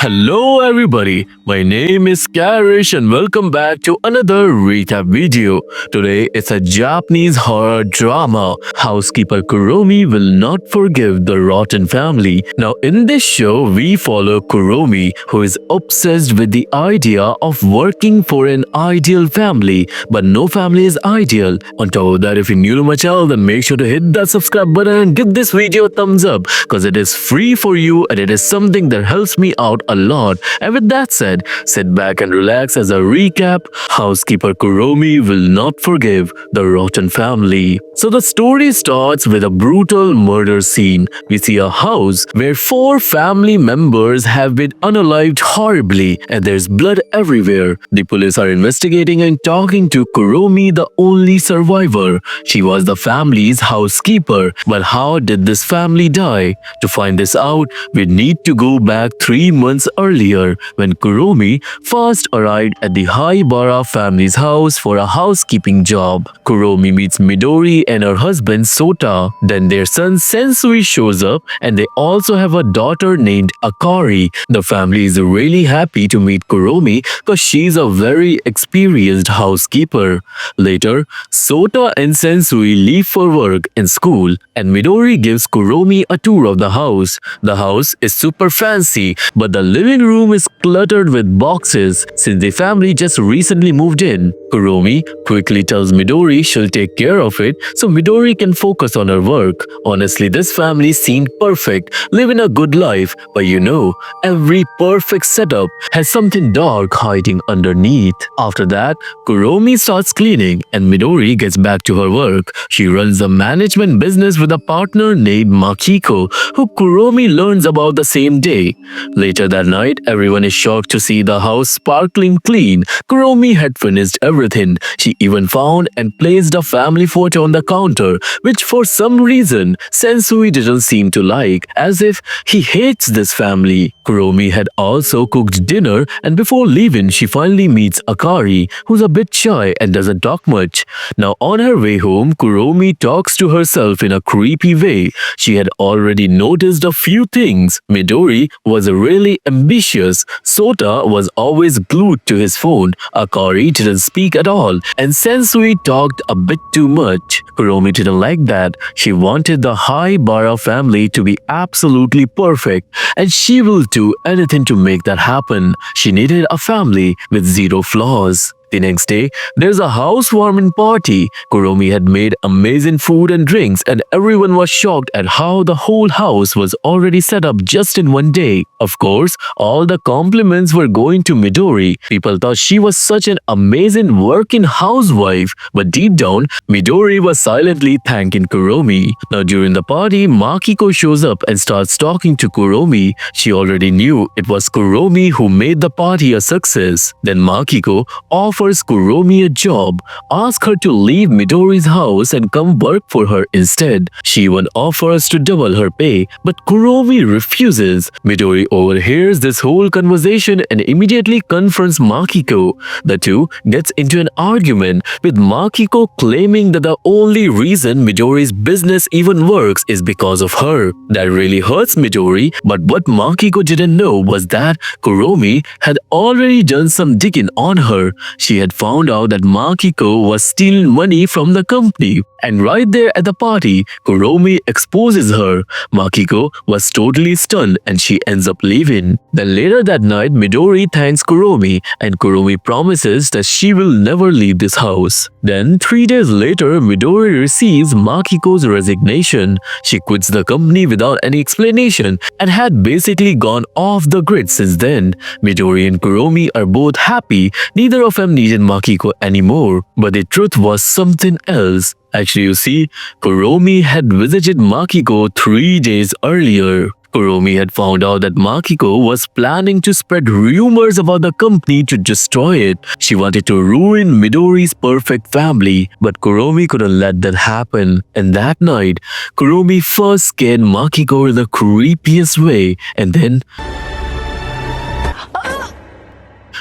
Hello everybody, my name is Karryshh and welcome back to another recap video. Today it's a Japanese horror drama. Housekeeper Kuromi will not forgive the rotten family. Now in this show we follow Kuromi, who is obsessed with the idea of working for an ideal family, but no family is ideal. On top of that, if you're new to my channel, then make sure to hit that subscribe button and give this video a thumbs up because it is free for you and it is something that helps me out a lot. And with that said, sit back and relax as a recap. Housekeeper Kuromi will not forgive the rotten family. So the story starts with a brutal murder scene. We see a house where 4 family members have been unalived horribly and there's blood everywhere. The police are investigating and talking to Kuromi, the only survivor. She was the family's housekeeper. But how did this family die? To find this out, we need to go back 3 months earlier when Kuromi first arrived at the Haibara family's house for a housekeeping job. Kuromi meets Midori and her husband Sota. Then their son Sensui shows up and they also have a daughter named Akari. The family is really happy to meet Kuromi because she's a very experienced housekeeper. Later, Sota and Sensui leave for work and school and Midori gives Kuromi a tour of the house. The house is super fancy, but the living room is cluttered with boxes since the family just recently moved in. Kuromi quickly tells Midori she'll take care of it so Midori can focus on her work. Honestly, this family seemed perfect, living a good life, but every perfect setup has something dark hiding underneath. After that, Kuromi starts cleaning and Midori gets back to her work. She runs a management business with a partner named Makiko, who Kuromi learns about the same day. Later that night, everyone is shocked to see the house sparkling clean. Kuromi had finished everything. She even found and placed a family photo on the counter, which for some reason Sensui didn't seem to like, as if he hates this family. Kuromi had also cooked dinner and before leaving she finally meets Akari, who's a bit shy and doesn't talk much. Now on her way home, Kuromi talks to herself in a creepy way. She had already noticed a few things. Midori was really ambitious, Sota was always glued to his phone, Akari didn't speak at all, and Sensui talked a bit too much. Kuromi didn't like that. She wanted the Haibara family to be absolutely perfect, and she will do anything to make that happen. She needed a family with 0 flaws. The next day, there's a housewarming party. Kuromi had made amazing food and drinks and everyone was shocked at how the whole house was already set up just in one day. Of course, all the compliments were going to Midori. People thought she was such an amazing working housewife, but deep down, Midori was silently thanking Kuromi. Now during the party, Makiko shows up and starts talking to Kuromi. She already knew it was Kuromi who made the party a success. Then Makiko offers Kuromi a job, asks her to leave Midori's house and come work for her instead. She even offers to double her pay, but Kuromi refuses. Midori overhears this whole conversation and immediately confronts Makiko. The two gets into an argument, with Makiko claiming that the only reason Midori's business even works is because of her. That really hurts Midori, but what Makiko didn't know was that Kuromi had already done some digging on her. She had found out that Makiko was stealing money from the company. And right there at the party, Kuromi exposes her. Makiko was totally stunned and she ends up leaving. Then later that night, Midori thanks Kuromi and Kuromi promises that she will never leave this house. Then 3 days later, Midori receives Makiko's resignation. She quits the company without any explanation and had basically gone off the grid since then. Midori and Kuromi are both happy. Neither of them needed Makiko anymore. But the truth was something else. Actually, you see, Kuromi had visited Makiko 3 days earlier. Kuromi had found out that Makiko was planning to spread rumors about the company to destroy it. She wanted to ruin Midori's perfect family, but Kuromi couldn't let that happen. And that night, Kuromi first scared Makiko in the creepiest way, and then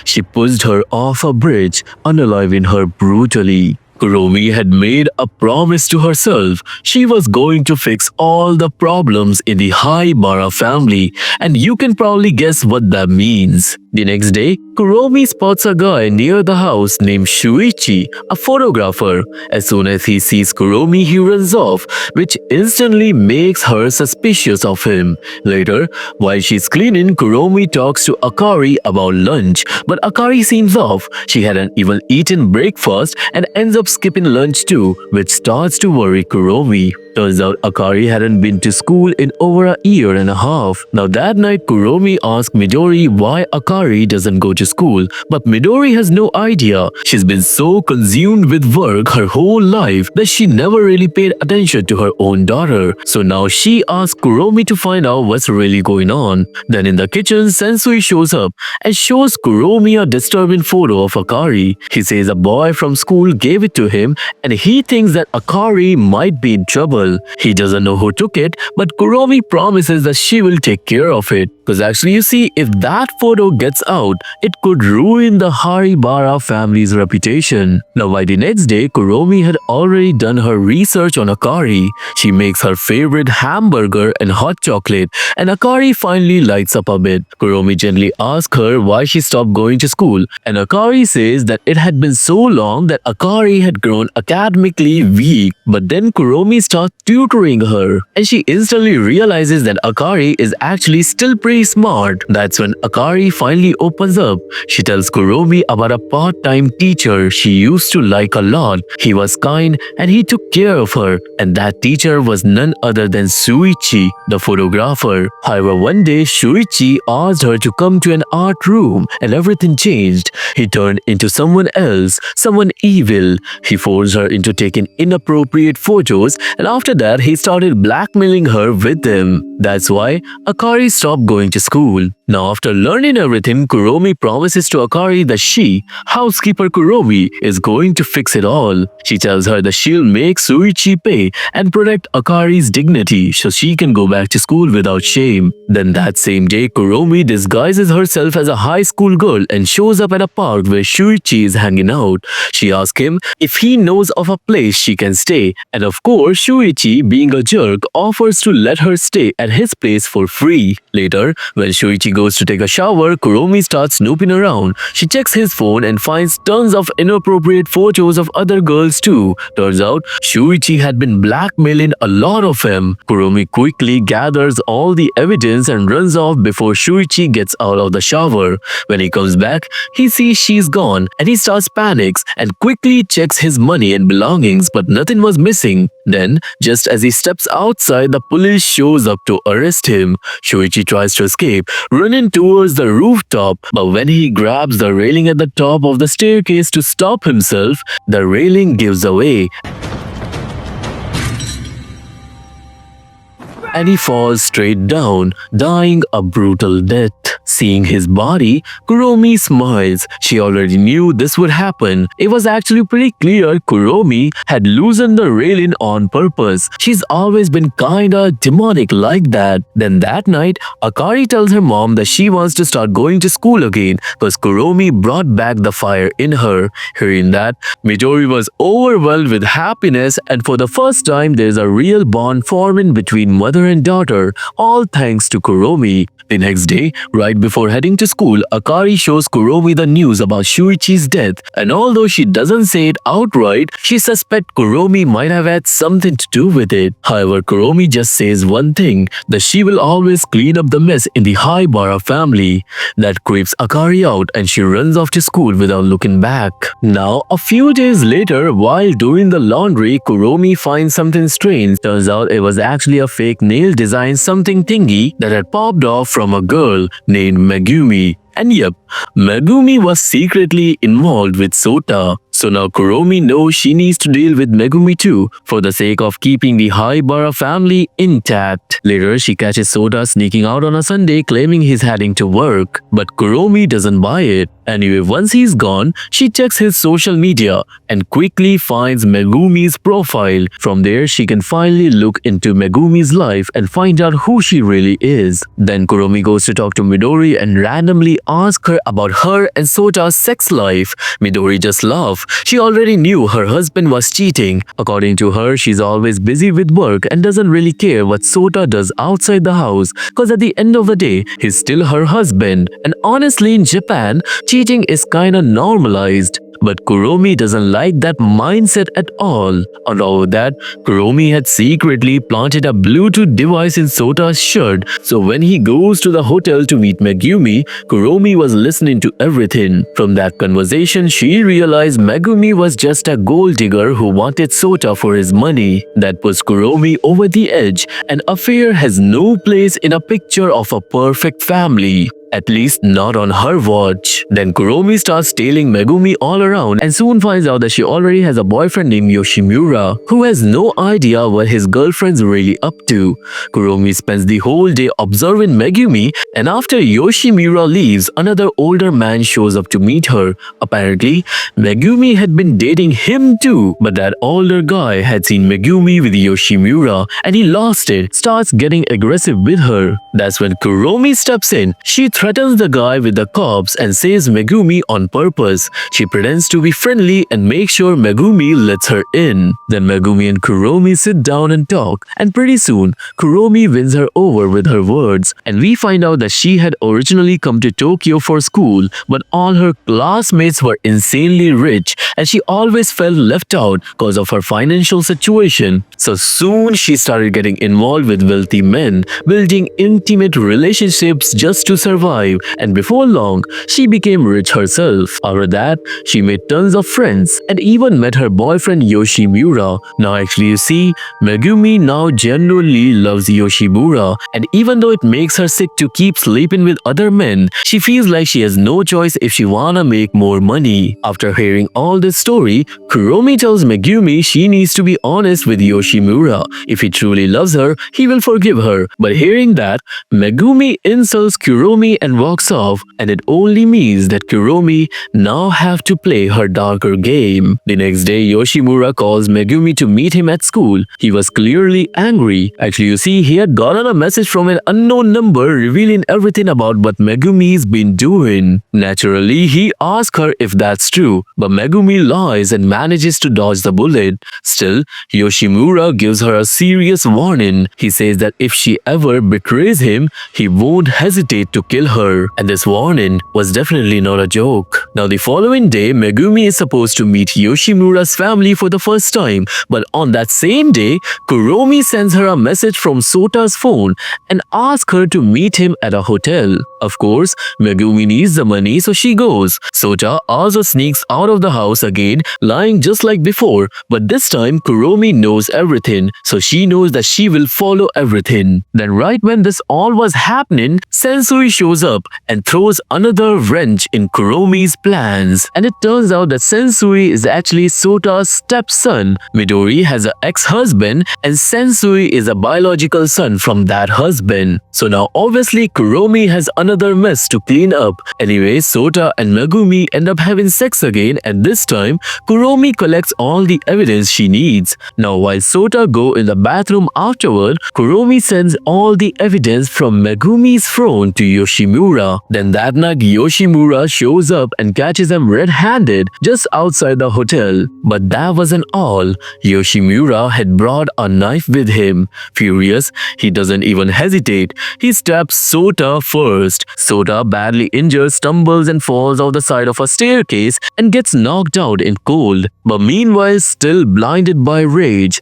she pushed her off a bridge, unaliving her brutally. Kuromi had made a promise to herself. She was going to fix all the problems in the Haibara family, and you can probably guess what that means. The next day, Kuromi spots a guy near the house named Shuichi, a photographer. As soon as he sees Kuromi, he runs off, which instantly makes her suspicious of him. Later, while she's cleaning, Kuromi talks to Akari about lunch, but Akari seems off. She hadn't even eaten breakfast and ends up skipping lunch too, which starts to worry Kuromi. Turns out Akari hadn't been to school in over a year and a half. Now that night, Kuromi asks Midori why Akari doesn't go to school, but Midori has no idea. She's been so consumed with work her whole life that she never really paid attention to her own daughter. So now she asks Kuromi to find out what's really going on. Then in the kitchen, Sensui shows up and shows Kuromi a disturbing photo of Akari. He says a boy from school gave it to him and he thinks that Akari might be in trouble. He doesn't know who took it, but Kuromi promises that she will take care of it. Because actually, you see, if that photo gets out, it could ruin the Haibara family's reputation. Now, by the next day, Kuromi had already done her research on Akari. She makes her favorite hamburger and hot chocolate, and Akari finally lights up a bit. Kuromi gently asks her why she stopped going to school, and Akari says that it had been so long that Akari had grown academically weak. But then Kuromi starts tutoring her, and she instantly realizes that Akari is actually still pretty smart. That's when Akari finally opens up. She tells Kuromi about a part-time teacher she used to like a lot. He was kind and he took care of her, and that teacher was none other than Shuichi, the photographer. However, one day Shuichi asked her to come to an art room and everything changed. He turned into someone else, someone evil. He forced her into taking inappropriate photos, and after that he started blackmailing her with them. That's why Akari stopped going to school. Now, after learning everything, Kuromi promises to Akari that she, Housekeeper Kuromi, is going to fix it all. She tells her that she'll make Shuichi pay and protect Akari's dignity so she can go back to school without shame. Then that same day, Kuromi disguises herself as a high school girl and shows up at a park where Shuichi is hanging out. She asks him if he knows of a place she can stay, and of course, Shuichi, being a jerk, offers to let her stay at his place for free. Later, when Shuichi goes to take a shower, Kuromi starts snooping around. She checks his phone and finds tons of inappropriate photos of other girls too. Turns out, Shuichi had been blackmailing a lot of him. Kuromi quickly gathers all the evidence and runs off before Shuichi gets out of the shower. When he comes back, he sees she's gone and he starts panics and quickly checks his money and belongings, but nothing was missing. Then, just as he steps outside, the police shows up to arrest him. Shuichi tries to escape, running towards the rooftop, but when he grabs the railing at the top of the staircase to stop himself, the railing gives away and he falls straight down, dying a brutal death. Seeing his body, Kuromi smiles. She already knew this would happen. It was actually pretty clear Kuromi had loosened the railing on purpose. She's always been kinda demonic like that. Then that night, Akari tells her mom that she wants to start going to school again because Kuromi brought back the fire in her. Hearing that, Midori was overwhelmed with happiness, and for the first time there's a real bond forming between mother and daughter, all thanks to Kuromi. The next day, right before heading to school, Akari shows Kuromi the news about Shuichi's death, and although she doesn't say it outright, she suspects Kuromi might have had something to do with it. However, Kuromi just says one thing, that she will always clean up the mess in the Haibara family. That creeps Akari out and she runs off to school without looking back. Now, a few days later, while doing the laundry, Kuromi finds something strange. Turns out it was actually a fake nail design something thingy that had popped off from a girl named Megumi. And yep, Megumi was secretly involved with Sota. So now Kuromi knows she needs to deal with Megumi too, for the sake of keeping the Haibara family intact. Later, she catches Sota sneaking out on a Sunday claiming he's heading to work, but Kuromi doesn't buy it. Anyway, once he's gone, she checks his social media and quickly finds Megumi's profile. From there, she can finally look into Megumi's life and find out who she really is. Then Kuromi goes to talk to Midori and randomly asks her about her and Sota's sex life. Midori just laughs. She already knew her husband was cheating. According to her, she's always busy with work and doesn't really care what Sota does outside the house, cause at the end of the day, he's still her husband. And honestly, in Japan, cheating is kinda normalized. But Kuromi doesn't like that mindset at all. On top of that, Kuromi had secretly planted a Bluetooth device in Sota's shirt, so when he goes to the hotel to meet Megumi, Kuromi was listening to everything. From that conversation, she realized Megumi was just a gold digger who wanted Sota for his money. That puts Kuromi over the edge. An affair has no place in a picture of a perfect family. At least not on her watch. Then Kuromi starts tailing Megumi all around and soon finds out that she already has a boyfriend named Yoshimura who has no idea what his girlfriend's really up to. Kuromi spends the whole day observing Megumi, and after Yoshimura leaves, another older man shows up to meet her. Apparently, Megumi had been dating him too, but that older guy had seen Megumi with Yoshimura and he lost it, starts getting aggressive with her. That's when Kuromi steps in. She threatens the guy with the cops and saves Megumi on purpose. She pretends to be friendly and makes sure Megumi lets her in. Then Megumi and Kuromi sit down and talk, and pretty soon, Kuromi wins her over with her words, and we find out that she had originally come to Tokyo for school, but all her classmates were insanely rich, and she always felt left out because of her financial situation. So soon she started getting involved with wealthy men, building intimate relationships just to survive. And before long, she became rich herself. After that, she made tons of friends and even met her boyfriend Yoshimura. Now actually you see, Megumi now genuinely loves Yoshimura, and even though it makes her sick to keep sleeping with other men, she feels like she has no choice if she wanna make more money. After hearing all this story, Kuromi tells Megumi she needs to be honest with Yoshimura. If he truly loves her, he will forgive her. But hearing that, Megumi insults Kuromi and walks off, and it only means that Kuromi now have to play her darker game. The next day, Yoshimura calls Megumi to meet him at school. He was clearly angry. Actually, you see, he had gotten a message from an unknown number revealing everything about what Megumi's been doing. Naturally, he asks her if that's true, but Megumi lies and manages to dodge the bullet. Still, Yoshimura gives her a serious warning. He says that if she ever betrays him, he won't hesitate to kill her, and this warning was definitely not a joke. Now the following day, Megumi is supposed to meet Yoshimura's family for the first time, but on that same day, Kuromi sends her a message from Sota's phone and asks her to meet him at a hotel. Of course, Megumi needs the money, so she goes. Sota also sneaks out of the house again, lying just like before, but this time Kuromi knows everything, so she knows that she will follow everything. Then right when this all was happening, Sensui shows up and throws another wrench in Kuromi's plans. And it turns out that Sensui is actually Sota's stepson. Midori has an ex-husband and Sensui is a biological son from that husband. So now obviously Kuromi has another mess to clean up. Anyway, Sota and Megumi end up having sex again, and this time Kuromi collects all the evidence she needs. Now while Sota go in the bathroom afterward, Kuromi sends all the evidence from Megumi's phone to Yoshimura. Then that night Yoshimura shows up and catches him red-handed just outside the hotel. But that wasn't all. Yoshimura had brought a knife with him. Furious, he doesn't even hesitate. He stabs Sota first. Sota, badly injured, stumbles and falls off the side of a staircase and gets knocked out in cold. But meanwhile, still blinded by rage,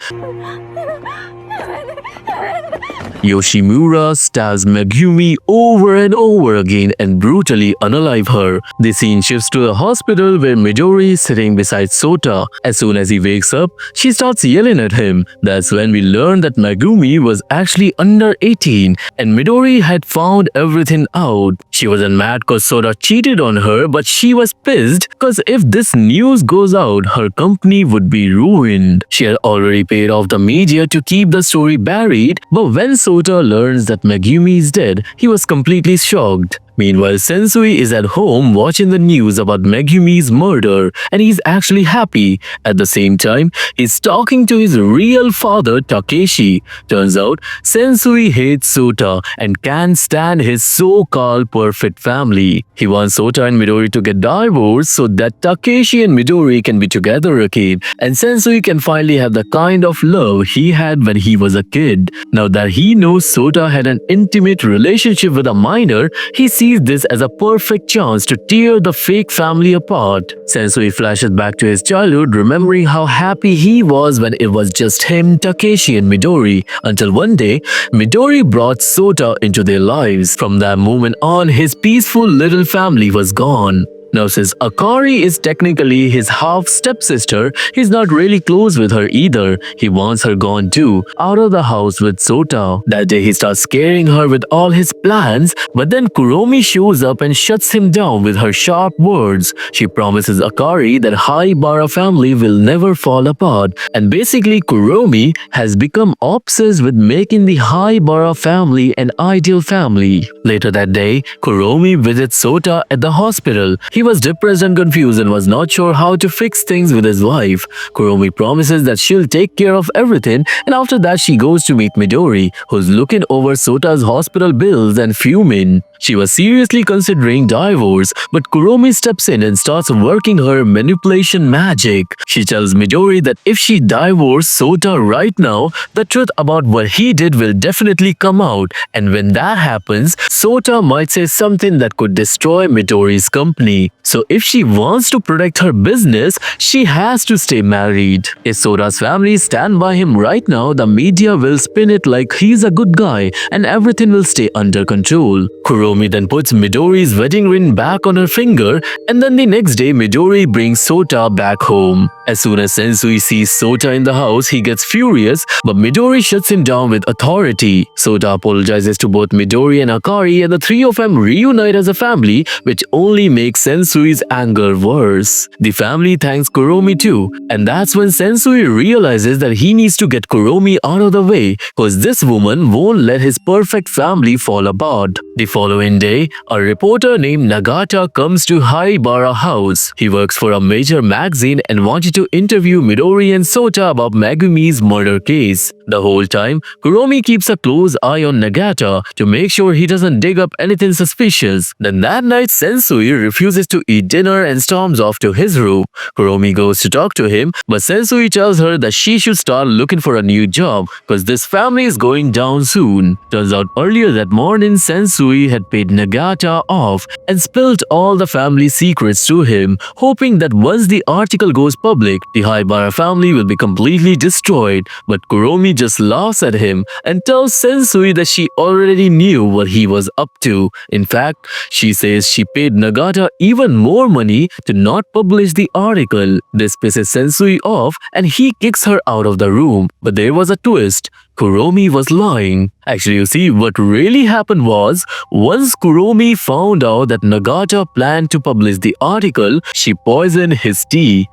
Yoshimura stabs Megumi over and over again and brutally unalive her. The scene shifts to the hospital where Midori is sitting beside Sota. As soon as he wakes up, she starts yelling at him. That's when we learn that Megumi was actually under 18 and Midori had found everything out. She wasn't mad cause Sota cheated on her, but she was pissed cause if this news goes out, her company would be ruined. She had already paid off the media to keep the story buried, but when Sota learns that Megumi is dead, he was completely shocked. Meanwhile, Sensui is at home watching the news about Megumi's murder and he's actually happy. At the same time, he's talking to his real father Takeshi. Turns out, Sensui hates Sota and can't stand his so-called perfect family. He wants Sota and Midori to get divorced so that Takeshi and Midori can be together again and Sensui can finally have the kind of love he had when he was a kid. Now that he knows Sota had an intimate relationship with a minor, he sees this as a perfect chance to tear the fake family apart. Sensui flashes back to his childhood, remembering how happy he was when it was just him, Takeshi and Midori, until one day, Midori brought Sota into their lives. From that moment on, his peaceful little family was gone. Now since Akari is technically his half-stepsister, he's not really close with her either. He wants her gone too, out of the house with Sota. That day he starts scaring her with all his plans, but then Kuromi shows up and shuts him down with her sharp words. She promises Akari that Haibara family will never fall apart, and basically Kuromi has become obsessed with making the Haibara family an ideal family. Later that day, Kuromi visits Sota at the hospital. He was depressed and confused and was not sure how to fix things with his wife. Kuromi promises that she'll take care of everything, and after that she goes to meet Midori, who's looking over Sota's hospital bills and fuming. She was seriously considering divorce, but Kuromi steps in and starts working her manipulation magic. She tells Midori that if she divorces Sota right now, the truth about what he did will definitely come out, and when that happens, Sota might say something that could destroy Midori's company. So if she wants to protect her business, she has to stay married. If Sota's family stand by him right now, the media will spin it like he's a good guy and everything will stay under control. Kuromi then puts Midori's wedding ring back on her finger, and then the next day Midori brings Sota back home. As soon as Sensui sees Sota in the house, he gets furious, but Midori shuts him down with authority. Sota apologizes to both Midori and Akari, and the three of them reunite as a family, which only makes Sensui's anger worse. The family thanks Kuromi too, and that's when Sensui realizes that he needs to get Kuromi out of the way, cause this woman won't let his perfect family fall apart. The following day, a reporter named Nagata comes to Haibara house. He works for a major magazine and wanted to interview Midori and Sota about Megumi's murder case. The whole time, Kuromi keeps a close eye on Nagata to make sure he doesn't dig up anything suspicious. Then that night, Sensui refuses to eat dinner and storms off to his room. Kuromi goes to talk to him, but Sensui tells her that she should start looking for a new job cause this family is going down soon. Turns out earlier that morning, Sensui had paid Nagata off and spilled all the family secrets to him, hoping that once the article goes public, the Haibara family will be completely destroyed. But Kuromi just laughs at him and tells Sensui that she already knew what he was up to. In fact, she says she paid Nagata even more money to not publish the article. This pisses Sensui off and he kicks her out of the room. But there was a twist. Kuromi was lying. Actually, you see, what really happened was, once Kuromi found out that Nagata planned to publish the article, she poisoned his tea.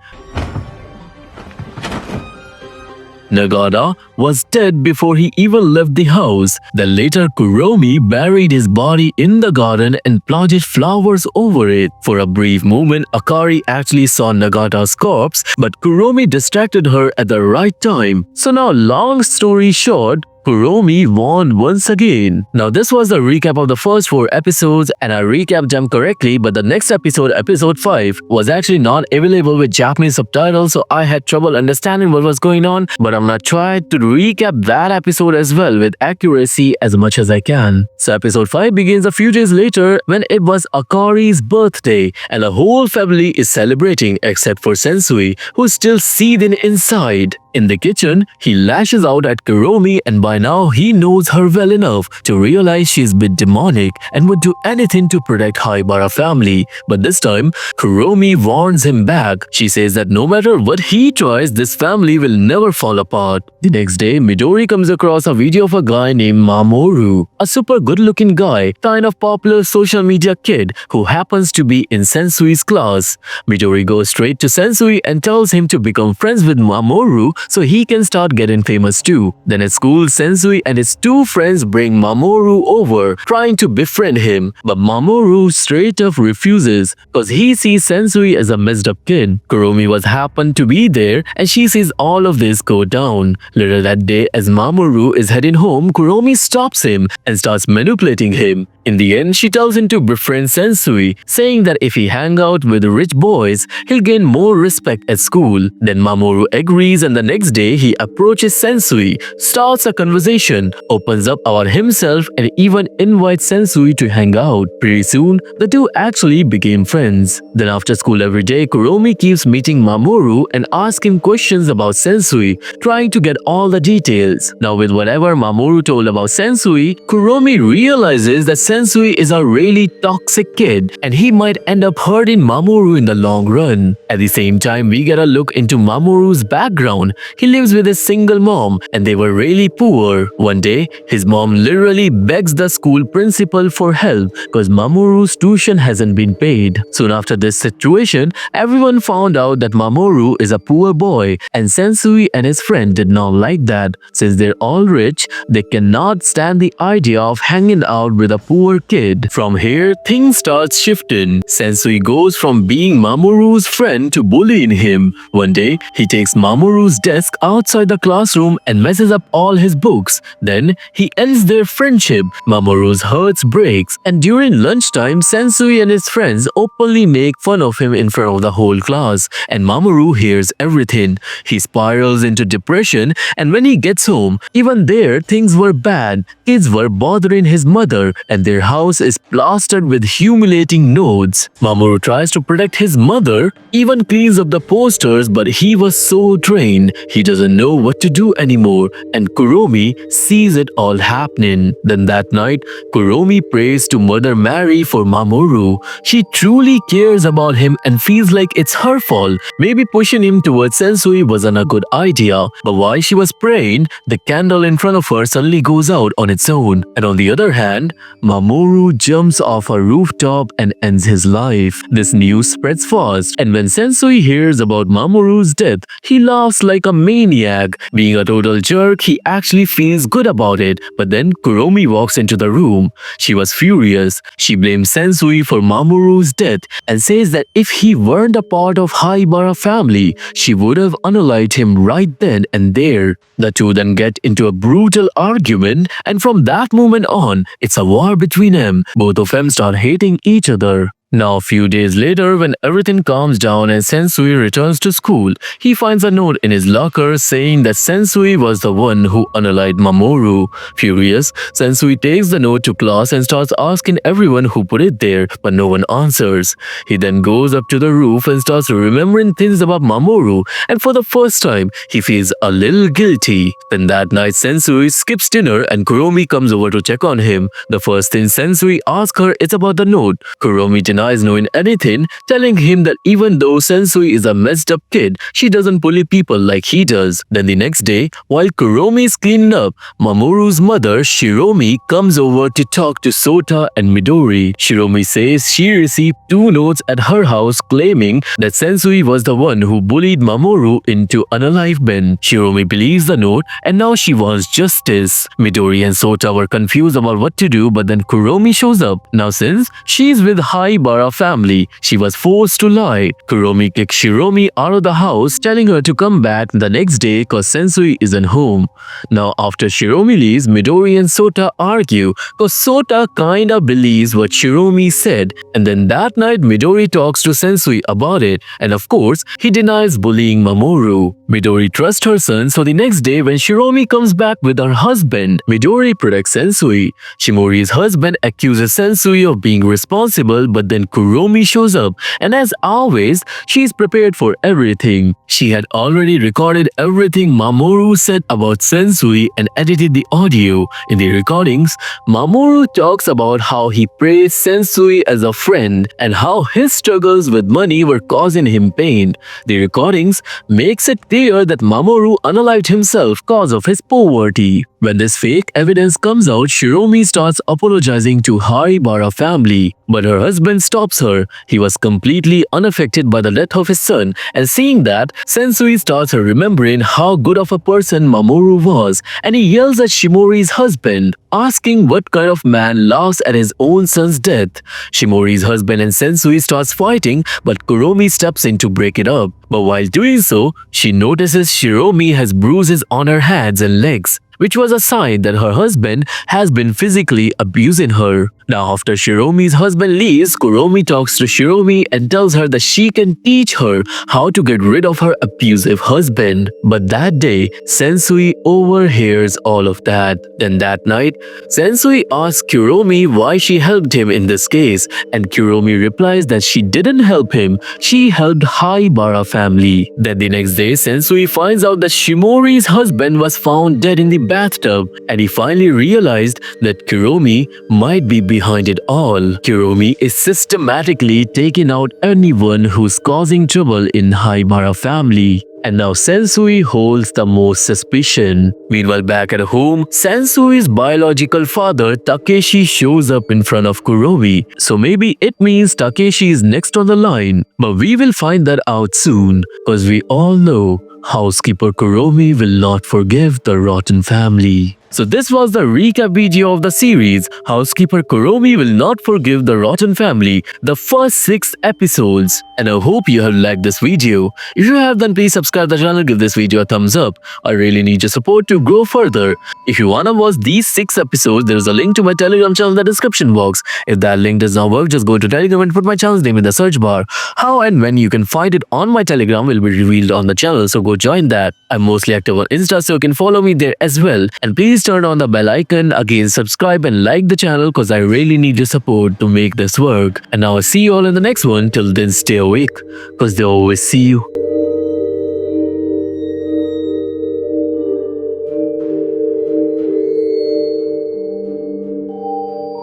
Nagata was dead before he even left the house. Then later Kuromi buried his body in the garden and planted flowers over it. For a brief moment, Akari actually saw Nagata's corpse, but Kuromi distracted her at the right time. So now, long story short, Kuromi won once again. Now this was the recap of the first 4 episodes and I recapped them correctly, but the next episode, episode 5, was actually not available with Japanese subtitles, so I had trouble understanding what was going on, but I'm gonna try to recap that episode as well with accuracy as much as I can. So episode 5 begins a few days later when it was Akari's birthday and the whole family is celebrating except for Sensui, who's still seething inside. In the kitchen, he lashes out at Kuromi and by now he knows her well enough to realize she's a bit demonic and would do anything to protect Haibara family. But this time, Kuromi warns him back. She says that no matter what he tries, this family will never fall apart. The next day, Midori comes across a video of a guy named Mamoru, a super good-looking guy, kind of popular social media kid who happens to be in Sensui's class. Midori goes straight to Sensui and tells him to become friends with Mamoru so he can start getting famous too. Then at school, Sensui and his two friends bring Mamoru over, trying to befriend him, but Mamoru straight up refuses because he sees Sensui as a messed up kid. Kuromi was happened to be there and she sees all of this go down. Later that day, as Mamoru is heading home, Kuromi stops him and starts manipulating him. In the end, she tells him to befriend Sensui, saying that if he hang out with rich boys, he'll gain more respect at school. Then Mamoru agrees and the next day he approaches Sensui, starts a conversation, opens up about himself and even invites Sensui to hang out. Pretty soon, the two actually became friends. Then after school every day, Kuromi keeps meeting Mamoru and asks him questions about Sensui, trying to get all the details. Now with whatever Mamoru told about Sensui, Kuromi realizes that Sensui is a really toxic kid and he might end up hurting Mamoru in the long run. At the same time, we get a look into Mamoru's background. He lives with his single mom and they were really poor. One day, his mom literally begs the school principal for help because Mamoru's tuition hasn't been paid. Soon after this situation, everyone found out that Mamoru is a poor boy and Sensui and his friend did not like that. Since they're all rich, they cannot stand the idea of hanging out with a poor kid. From here, things start shifting. Sensui goes from being Mamoru's friend to bullying him. One day, he takes Mamoru's desk outside the classroom and messes up all his books. Then, he ends their friendship. Mamoru's heart breaks and during lunchtime, Sensui and his friends openly make fun of him in front of the whole class and Mamoru hears everything. He spirals into depression and when he gets home, even there things were bad. Kids were bothering his mother and their house is plastered with humiliating notes. Mamoru tries to protect his mother, even cleans up the posters, but he was so drained, he doesn't know what to do anymore and Kuromi sees it all happening. Then that night, Kuromi prays to Mother Mary for Mamoru. She truly cares about him and feels like it's her fault. Maybe pushing him towards Sensui wasn't a good idea, but while she was praying, the candle in front of her suddenly goes out on its own. And on the other hand, Mamoru jumps off a rooftop and ends his life. This news spreads fast and when Sensui hears about Mamoru's death, he laughs like a maniac. Being a total jerk, he actually feels good about it. But then Kuromi walks into the room. She was furious. She blames Sensui for Mamoru's death and says that if he weren't a part of Haibara family, she would have unalived him right then and there. The two then get into a brutal argument and from that moment on, it's a war between them. Both of them start hating each other. Now a few days later, when everything calms down and Sensui returns to school, he finds a note in his locker saying that Sensui was the one who unalived Mamoru. Furious, Sensui takes the note to class and starts asking everyone who put it there, but no one answers. He then goes up to the roof and starts remembering things about Mamoru, and for the first time, he feels a little guilty. Then that night, Sensui skips dinner and Kuromi comes over to check on him. The first thing Sensui asks her is about the note. Kuromi denies knowing anything, telling him that even though Sensui is a messed up kid, she doesn't bully people like he does. Then the next day, while Kuromi is cleaning up, Mamoru's mother, Shiromi, comes over to talk to Sota and Midori. Shiromi says she received 2 notes at her house claiming that Sensui was the one who bullied Mamoru into unalivement. Shiromi believes the note and now she wants justice. Midori and Sota were confused about what to do, but then Kuromi shows up. Now since she's with Haibara family, she was forced to lie. Kuromi kicks Shiromi out of the house, telling her to come back the next day cause Sensui isn't home. Now after Shiromi leaves, Midori and Sota argue cause Sota kinda believes what Shiromi said, and then that night Midori talks to Sensui about it and of course he denies bullying Mamoru. Midori trusts her son, so the next day when Shiromi comes back with her husband, Midori protects Sensui. Shimori's husband accuses Sensui of being responsible, but then Kuromi shows up and as always, she's prepared for everything. She had already recorded everything Mamoru said about Sensui and edited the audio. In the recordings, Mamoru talks about how he praised Sensui as a friend and how his struggles with money were causing him pain. The recordings makes it clear that Mamoru unalived himself cause of his poverty. When this fake evidence comes out, Shiromi starts apologizing to Haibara family, but her husband stops her. He was completely unaffected by the death of his son, and seeing that, Sensui starts remembering how good of a person Mamoru was, and he yells at Shimori's husband, asking what kind of man laughs at his own son's death. Shimori's husband and Sensui starts fighting, but Kuromi steps in to break it up. But while doing so, she notices Shiromi has bruises on her hands and legs, which was a sign that her husband has been physically abusing her. Now, after Shiromi's husband leaves, Kuromi talks to Shiromi and tells her that she can teach her how to get rid of her abusive husband. But that day, Sensui overhears all of that. Then that night, Sensui asks Kuromi why she helped him in this case, and Kuromi replies that she didn't help him, she helped Haibara family. Then the next day, Sensui finds out that Shimori's husband was found dead in the bathtub, and he finally realized that Kuromi might be behind it all. Kuromi is systematically taking out anyone who's causing trouble in Haibara family. And now Sensui holds the most suspicion. Meanwhile, back at home, Sensui's biological father Takeshi shows up in front of Kuromi. So maybe it means Takeshi is next on the line. But we will find that out soon, cause we all know Housekeeper Kuromi will not forgive the rotten family. So this was the recap video of the series Housekeeper Kuromi Will Not Forgive the Rotten Family, the first 6 episodes. And I hope you have liked this video. If you have, then please subscribe the channel, give this video a thumbs up. I really need your support to grow further. If you wanna watch these 6 episodes, there is a link to my Telegram channel in the description box. If that link does not work, just go to Telegram and put my channel's name in the search bar. How and when you can find it on my Telegram will be revealed on the channel, so go join that. I'm mostly active on Insta, so you can follow me there as well. And please turn on the bell icon, again subscribe and like the channel, cause I really need your support to make this work. And now I'll see you all in the next one. Till then, stay awake, cause they always see you.